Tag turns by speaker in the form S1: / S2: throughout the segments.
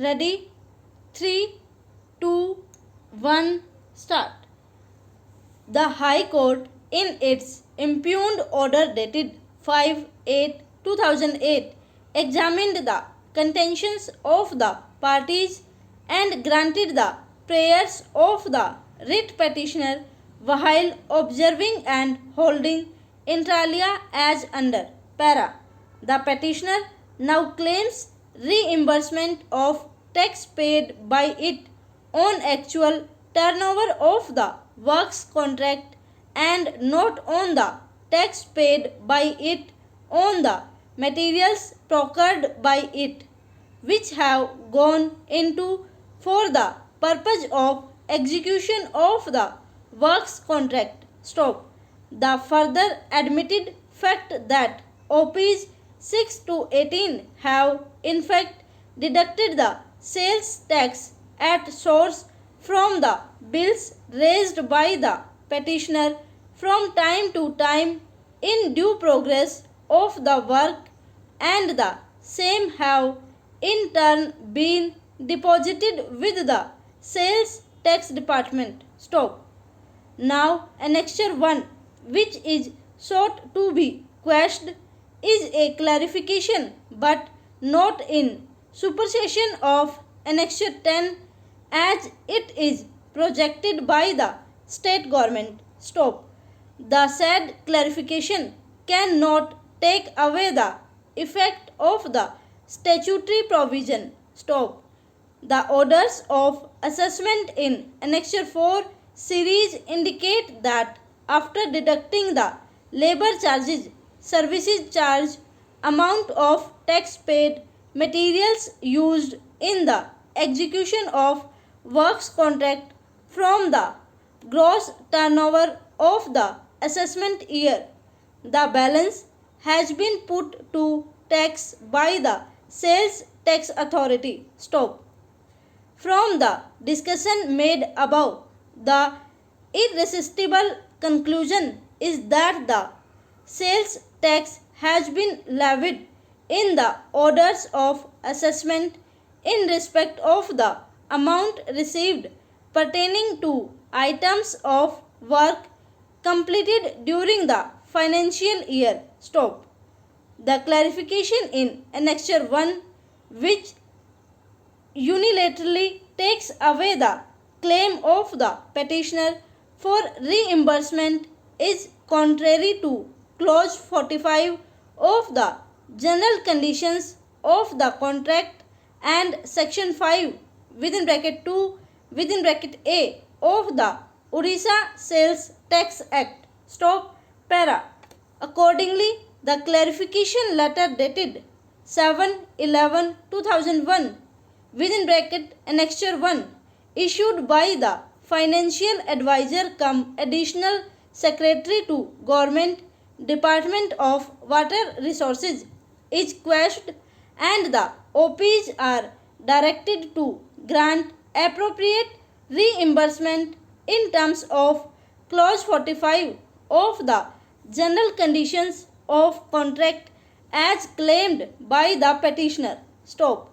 S1: Ready? 3, 2, 1, start. The High Court, in its impugned order dated 5/8/2008, examined the contentions of the parties and granted the prayers of the writ petitioner while observing and holding inter alia as under para. The petitioner now claims reimbursement of tax paid by it on actual turnover of the works contract and not on the tax paid by it on the materials procured by it, which have gone into for the purpose of execution of the works contract. Stop. The further admitted fact that OPs 6 to 18 have in fact deducted the sales tax at source from the bills raised by the petitioner from time to time in due progress of the work, and the same have in turn been deposited with the sales tax department. Stop. Now Annexure 1, which is sought to be quashed, is a clarification but not in supersession of Annexure 10 as it is projected by the state government. Stop. The said clarification cannot take away the effect of the statutory provision. Stop. The orders of assessment in Annexure 4 series indicate that after deducting the labor charges, services charge, amount of tax paid, materials used in the execution of works contract from the gross turnover of the assessment year, the balance has been put to tax by the sales tax authority. Stop. From the discussion made above, the irresistible conclusion is that the sales tax has been levied in the orders of assessment in respect of the amount received pertaining to items of work completed during the financial year. Stop. The clarification in Annexure 1, which unilaterally takes away the claim of the petitioner for reimbursement, is contrary to clause 45 of the general conditions of the contract and section 5 within bracket 2 within bracket A of the Odisha Sales Tax Act. Stop. Para. Accordingly, the clarification letter dated 7/11/2001 within bracket Annexure 1 issued by the Financial Advisor cum Additional Secretary to Government Department of Water Resources is quashed, and the OPs are directed to grant appropriate reimbursement in terms of clause 45 of the general conditions of contract as claimed by the petitioner. Stop.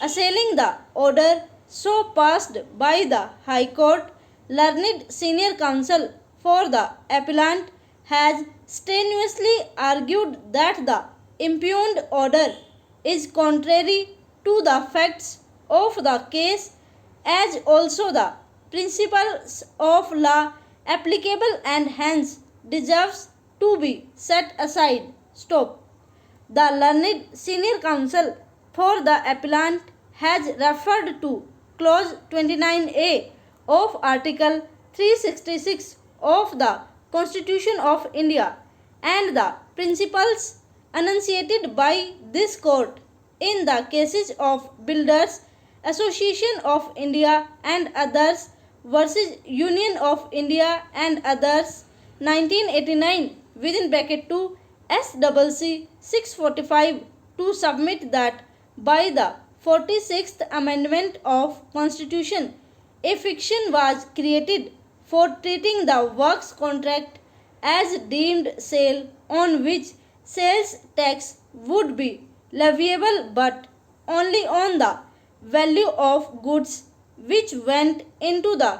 S1: Assailing the order so passed by the High Court, learned senior counsel for the appellant has strenuously argued that the impugned order is contrary to the facts of the case as also the principles of law applicable and hence deserves to be set aside. Stop. The learned senior counsel for the appellant has referred to clause 29A of article 366 of the Constitution of India and the principles enunciated by this court in the cases of Builders Association of India and others versus Union of India and others 1989 within bracket 2 SCC 645 to submit that by the 46th Amendment of Constitution a fiction was created for treating the works contract as deemed sale on which sales tax would be leviable but only on the value of goods which went into the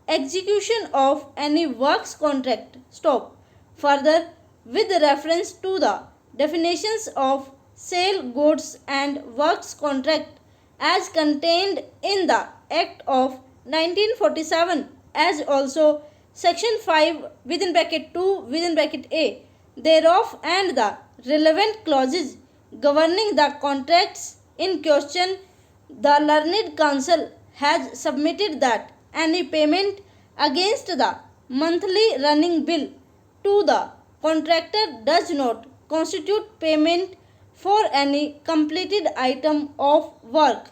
S1: execution of any works contract. Stop. Further, with reference to the definitions of sale goods and works contract as contained in the Act of 1947 as also section 5 within bracket 2 within bracket A thereof and the relevant clauses governing the contracts in question, the learned counsel has submitted that any payment against the monthly running bill to the contractor does not constitute payment for any completed item of work.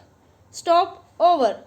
S1: Stop. Over.